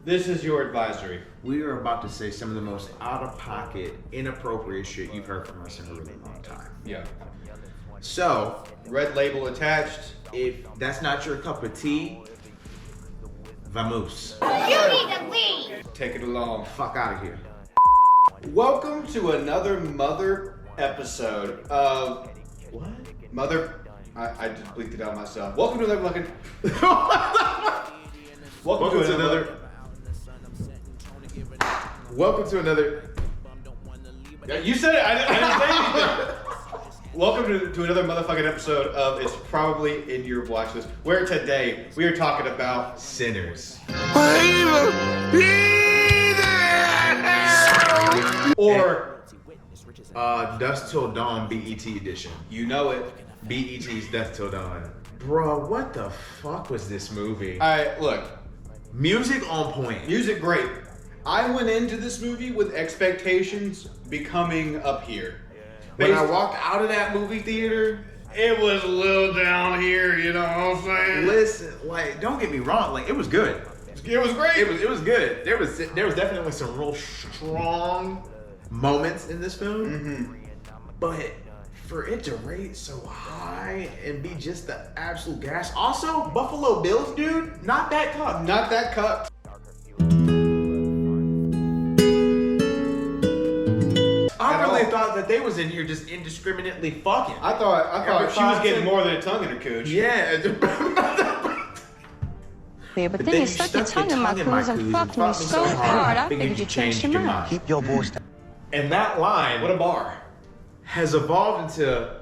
This is your advisory. We are about to say some of the most out-of-pocket, inappropriate shit you've heard from us in a really long time. Yeah. So, Red label attached. if that's not your cup of tea, vamoose. You need to leave! Take it along. Fuck out of here. Welcome to another mother episode of What? Mother. I just bleeped it out myself. Welcome to another fucking. Welcome to another. Welcome to another. Yeah, you said it. I didn't say anything. Welcome to another motherfucking episode of It's Probably in Your Watch List, where today we are talking about Sinners. or Dust Till Dawn BET edition. you know it. BET's Death Till Dawn. Bro, what the fuck was this movie? Alright, look. Music on point. Music great. I went into this movie with expectations becoming up here. When I walked out of that movie theater, It was a little down here, you know what I'm saying? listen, like, don't get me wrong, like, it was good. It was great. It was good. There was definitely some real strong moments in this film, but for it to rate so high and be just the absolute gas. Also, Buffalo Bills, dude, not that tough. Not that cut. I really thought that they was in here just indiscriminately fucking. I thought she was getting more than a tongue in her cooch. Yeah. Yeah, but then you stuck your tongue in my coos and fucked me so hard, I figured you changed your mind. Keep your voice down. And that line What a bar. has evolved into,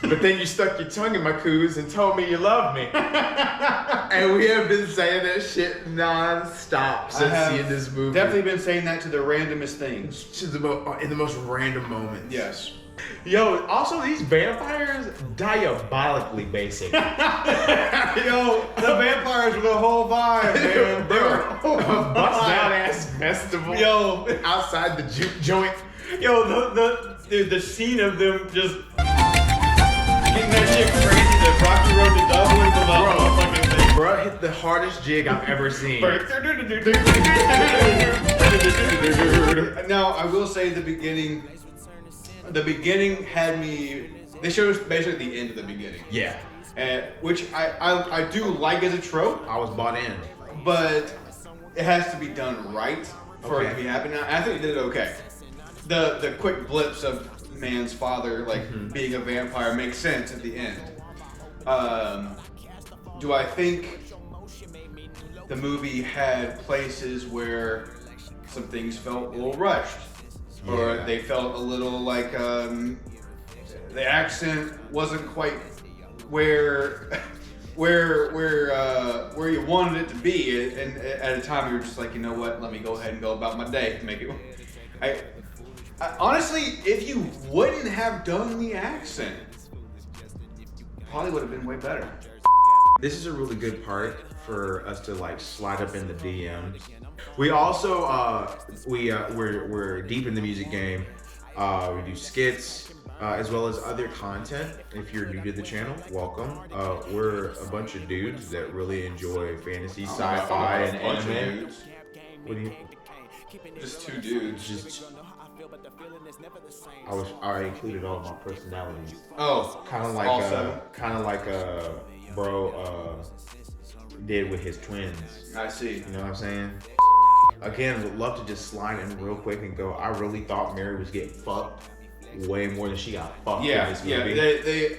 but then you stuck your tongue in my coos and told me you love me. And we have been saying that shit non-stop since seeing this movie. Definitely been saying that to the randomest things. To in the most random moments. Yes. Yo, also these vampires, diabolically basic. Yo, the vampires were the whole vibe, man. They were a Bust down ass festival. Yo, Outside the juke joint. yo, the scene of them just getting that shit crazy. The Rocky Road to Dublin to the fucking thing. Bro hit the hardest jig I've ever seen. Now, I will say the beginning had me. They showed us basically the end of the beginning, Yeah. which I do like as a trope, I was bought in. but it has to be done right for it to Okay. be happening. I think they did it okay. The quick blips of man's father being a vampire makes sense at the end. Do I think the movie had places where some things felt a little rushed, or Yeah. they felt a little like the accent wasn't quite where you wanted it to be, and at a time you were just like, you know what, let me go ahead and go about my day, make it. I honestly, if you wouldn't have done the accent, probably would have been way better. This is a really good part for us to like slide up in the DMs. We also we're deep in the music game. We do skits as well as other content. If you're new to the channel, welcome. We're a bunch of dudes that really enjoy fantasy, sci-fi, and bunch of anime. dudes. What do you? Just two dudes. Just I included all of my personalities. Oh, Kind of like bro did with his twins. I see. You know what I'm saying? Again, would love to just slide in real quick and go, I really thought Mary was getting fucked way more than she got fucked in Yeah, this yeah. movie. They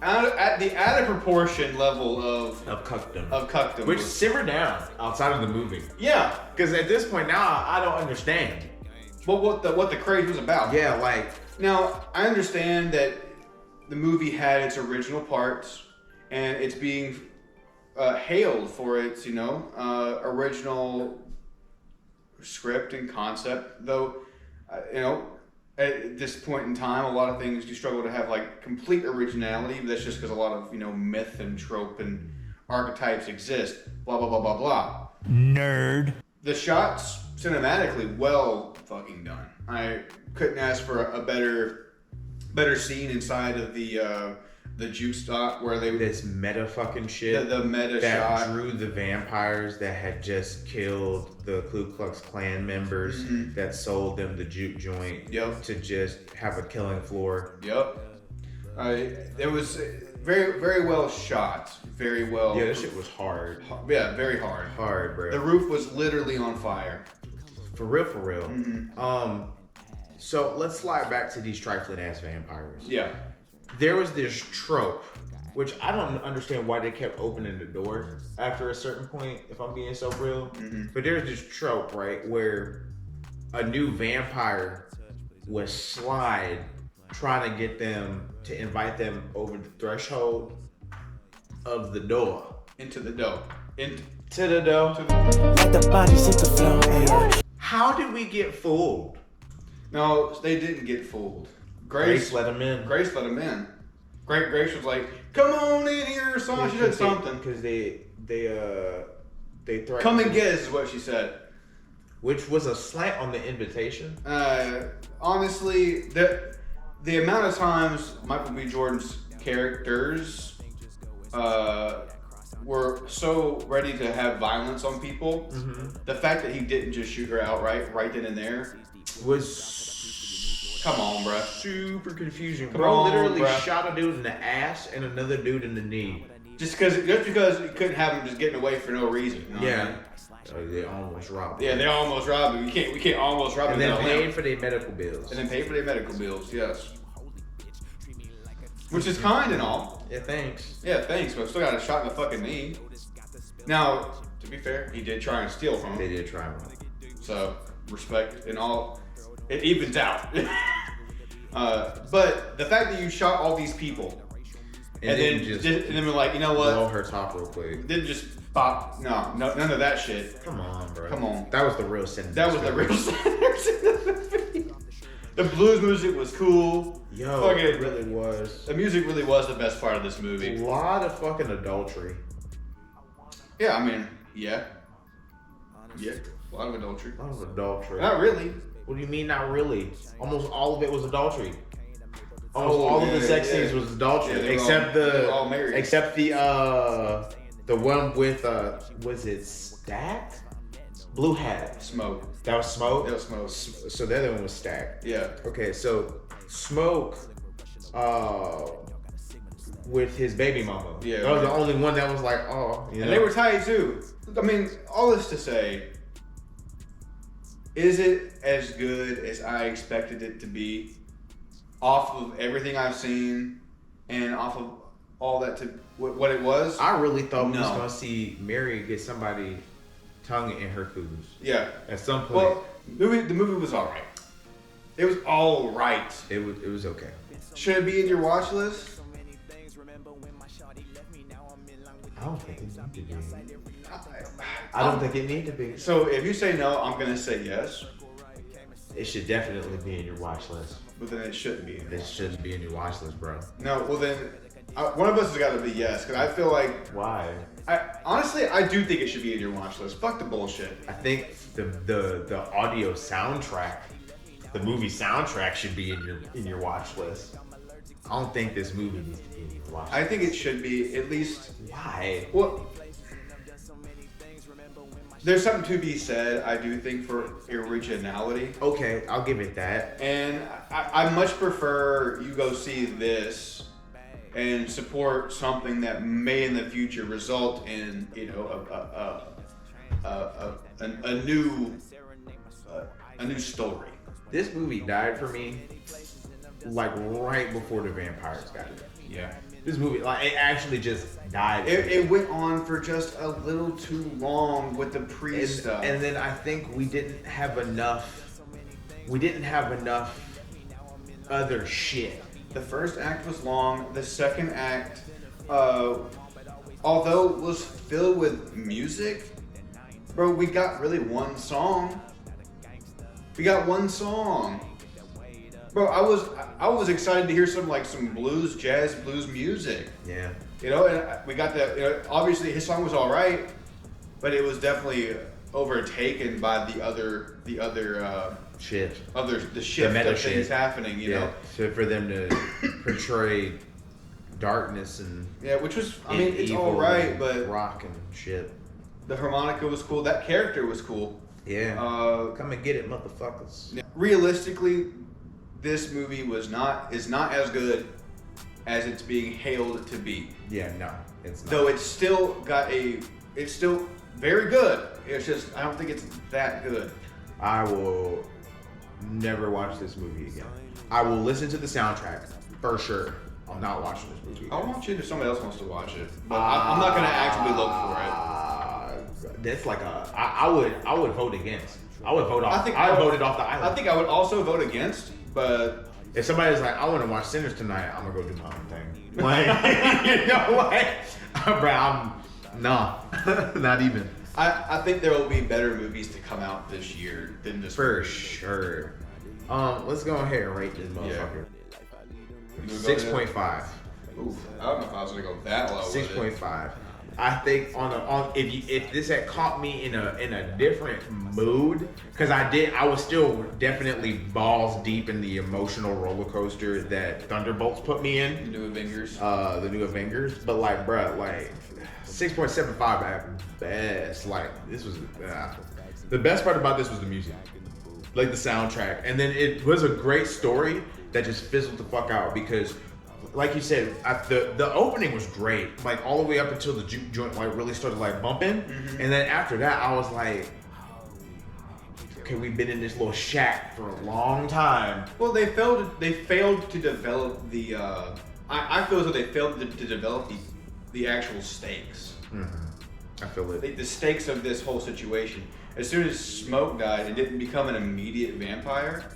at the out of proportion level of cuckdom. Which was- simmer down outside of the movie. yeah. Because at this point now, I don't understand. But what the craze was about. Yeah, like, Now, I understand that the movie had its original parts, and it's being hailed for its, original script and concept. Though, at this point in time, a lot of things do struggle to have like complete originality. But that's just because a lot of myth and trope and archetypes exist. Blah blah blah blah blah. Nerd. The shots cinematically well fucking done. I couldn't ask for a better scene inside of the the juke stop where they this meta fucking shit the meta that shot drew the vampires that had just killed the Ku Klux Klan members that sold them the juke joint to just have a killing floor. Yep. It was very, very well shot. Very well. Yeah, this shit was hard. Yeah, very hard. Hard, bro. The roof was literally on fire. For real, for real. So let's slide back to these trifling ass vampires. Yeah. There was this trope, which I don't understand why they kept opening the door after a certain point, if I'm being so real. But there's this trope, right, where a new vampire was slide trying to get them to invite them over the threshold of the door. Into the dough. To the door. Let the bodies hit the floor. How did we get fooled? No, they didn't get fooled. Grace let them in. Grace let him in. Grace was like, "Come on in here, son." She said something because they threatened. Come and get us is what she said. Which was a slant on the invitation. Honestly, the amount of times Michael B. Jordan's characters were so ready to have violence on people, the fact that he didn't just shoot her outright right then and there was. Come on, bruh. Super confusing. Come Bro on, literally bruh. shot a dude in the ass and another dude in the knee. Just because you couldn't have him just getting away for no reason. You know what I mean? They almost robbed him. Yeah, they almost robbed him. We can't almost rob him. And then paid for their medical bills. And then paid for their medical bills, yes. Which is kind and all. Yeah, thanks. Yeah, thanks, but still got a shot in the fucking knee. Now, to be fair, he did try and steal from him. They did try one. So, respect and all. It evens out. But the fact that you shot all these people and then we're like, you know what? Blow her top real quick. Didn't just pop. No, none of that shit. Come on, bro. Come on. That was the real sentence. That was the real sentence. The blues music was cool. Yo, it really was. The music really was the best part of this movie. A lot of fucking adultery. Yeah, I mean, yeah. Yeah, a lot of adultery. A lot of adultery. Not really. What do you mean, not really? Almost all of it was adultery. Almost all of the sex scenes was adultery, except the one with was it Stack? Blue Hat. Smoke. That was Smoke. That was Smoke. So the other one was Stack. Yeah. Okay, so Smoke, with his baby mama. Yeah. That was the only one that was like, oh, you know. And they were tight too. I mean, all this to say, is it as good as I expected it to be? Off of everything I've seen and off of all that to what it was? I really thought we was gonna see Mary get somebody tongue in her coos. Yeah. At some point. Well, the movie was alright. It was alright. It was okay. Should it be in your watch list? I don't think it needed to be. I don't think it needed to be. So if you say no, I'm gonna say yes. It should definitely be in your watch list. But then it shouldn't be. It shouldn't be in your watch list, bro. No, well then, one of us has got to be yes, because I feel like. Why? Honestly, I do think it should be in your watch list. Fuck the bullshit. I think the audio soundtrack, the movie soundtrack, should be in your watch list. I don't think this movie needs to be in your watch list. I think it should be at least. Why? Well, there's something to be said, I do think, for originality. Okay, I'll give it that. And I much prefer you go see this and support something that may in the future result in, you know, a new story. This movie died for me like right before the vampires got it. Yeah. This movie, like, it actually just died. It went on for just a little too long with the priest stuff. And then I think we didn't have enough. We didn't have enough other shit. The first act was long. The second act, although it was filled with music, bro, we got really one song. We got one song. Bro, I was excited to hear some jazz blues music. Yeah. You know, and we got that. You know, obviously his song was all right, but it was definitely overtaken by the other shit. The shift meta of things shit happening. You know, so for them to portray darkness and Yeah, which was, I mean, it's evil all right, and but rock and shit. the harmonica was cool. That character was cool. Yeah. Come and get it, motherfuckers. Realistically, this movie is not as good as it's being hailed to be. Yeah, no, it's not. Though it's still very good. It's just I don't think it's that good. I will never watch this movie again. I will listen to the soundtrack for sure. I'm not watching this movie again. I'll watch it if somebody else wants to watch it, but I'm not gonna actively look for it. That's like I would vote against. I would vote off. I voted off the island. I think I would also vote against, but if somebody's like, I want to watch Sinners tonight, I'm gonna go do my own thing. Like, you know, like, bro, not even. I think there will be better movies to come out this year than this. For sure. Let's go ahead and rate this motherfucker. 6.5. Oof, I don't know if I was gonna go that low. 6.5. I think if this had caught me in a different mood, because I was still definitely balls deep in the emotional roller coaster that Thunderbolts put me in. The New Avengers. But like, bruh, like 6.75 at best. Like this was the best part about this was the music, like the soundtrack, and then it was a great story that just fizzled the fuck out because. Like you said, the opening was great, like all the way up until the juke joint like really started like bumping, and then after that I was like, okay, we've been in this little shack for a long time. Well, they failed to develop the. I feel as though they failed to develop the actual stakes. I feel it. The stakes of this whole situation. As soon as Smoke died, it didn't become an immediate vampire.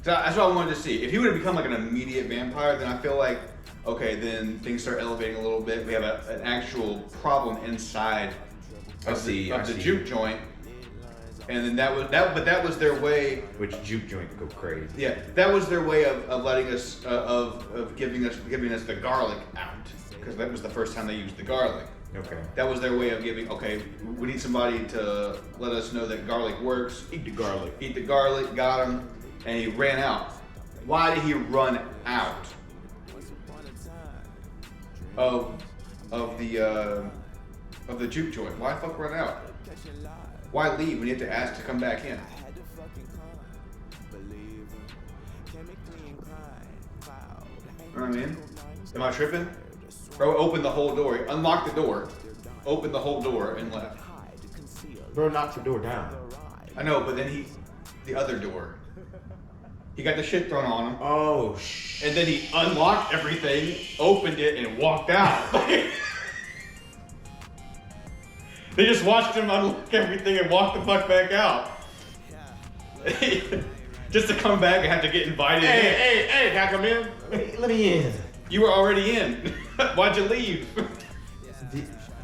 So that's what I wanted to see. If he would have become like an immediate vampire, then I feel like, okay, then things start elevating a little bit. We have an actual problem inside of the juke joint, and then that was their way. Which juke joint go crazy. Yeah, that was their way of letting us of giving us the garlic out, because that was the first time they used the garlic. Okay. That was their way of giving. Okay, we need somebody to let us know that garlic works. Eat the garlic. Eat the garlic. Got him. And he ran out. Why did he run out of the juke joint? Why the fuck run out? Why leave when you have to ask to come back in? You know what I mean? Am I tripping? Bro, open the whole door. Unlock the door. Open the whole door and left. Bro, knocked the door down. I know, but then the other door. He got the shit thrown on him. Oh, shit. And then he unlocked everything, opened it, and walked out. They just watched him unlock everything and walk the fuck back out. Just to come back and have to get invited in. Hey, can I come in? Let me in. You were already in. Why'd you leave?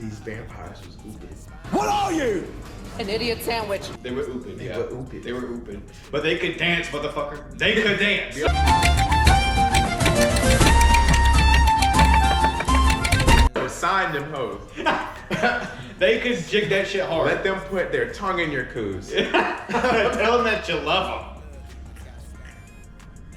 These vampires was ooping. What are you? An idiot sandwich. They were ooping, yeah. They were ooping. But they could dance, motherfucker. They could dance. Sign them hoes. They could jig that shit hard. Let them put their tongue in your coos. Tell them that you love them.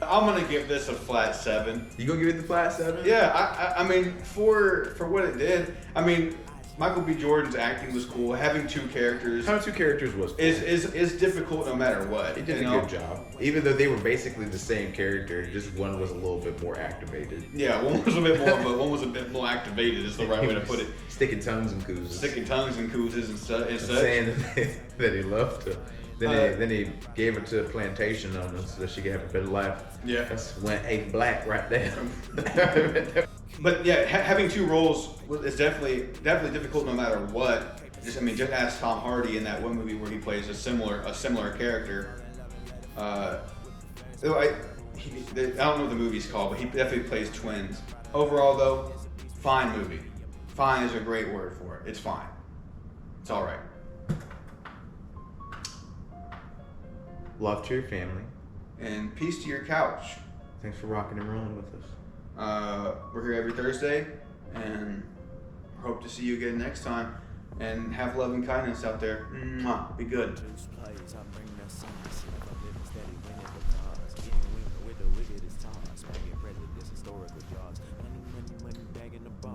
I'm gonna give this a flat 7. You gonna give it the flat 7? Yeah, I mean, for what it did, I mean, Michael B. Jordan's acting was cool. Having two characters was cool. is difficult no matter what. He did a good job. Even though they were basically the same character, just one was a little bit more activated. Yeah, one was a bit more, but one was a bit more activated is the right way to put it. Sticking tongues and koozes. Sticking tongues and koozes and such. Saying that he loved her. Then he gave her to a plantation owner so that she could have a better life. Yeah. That's when ate black right there. But yeah, having two roles is definitely difficult no matter what. Just ask Tom Hardy in that one movie where he plays a similar character. I don't know what the movie's called, but he definitely plays twins. Overall, though, fine movie. Fine is a great word for it. It's fine. It's all right. Love to your family. And peace to your couch. Thanks for rocking and rolling with us. We're here every Thursday, and hope to see you again next time. and have love and kindness out there. Mwah. Be good.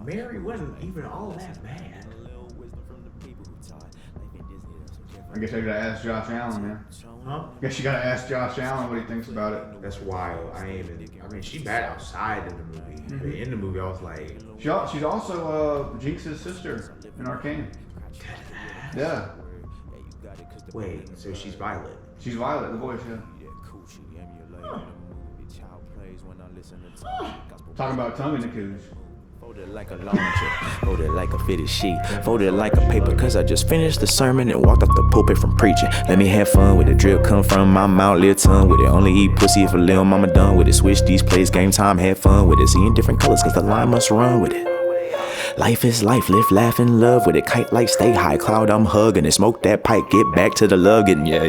Mary wasn't even all that bad. I guess I gotta ask Josh Allen, man. Huh? Guess you gotta ask Josh Allen what he thinks about it. That's wild. I mean, she bad outside in the movie. I mean, in the movie, I was like, She's also Jinx's sister in Arcane. Yeah. wait, so she's Violet. She's Violet, the voice, yeah. Talking about tongue in the coos. Folded like a laundry, folded like a fitted sheet, folded like a paper, cause I just finished the sermon and walked off the pulpit from preaching. Let me have fun with the drip come from my mouth, little tongue with it. Only eat pussy if a little mama done with it. Switch these plays, game time, have fun with it. Seeing different colors cause the line must run with it. Life is life, live, laugh, and love with it. Kite like stay high, cloud I'm hugging it. Smoke that pipe, get back to the lugging, yeah.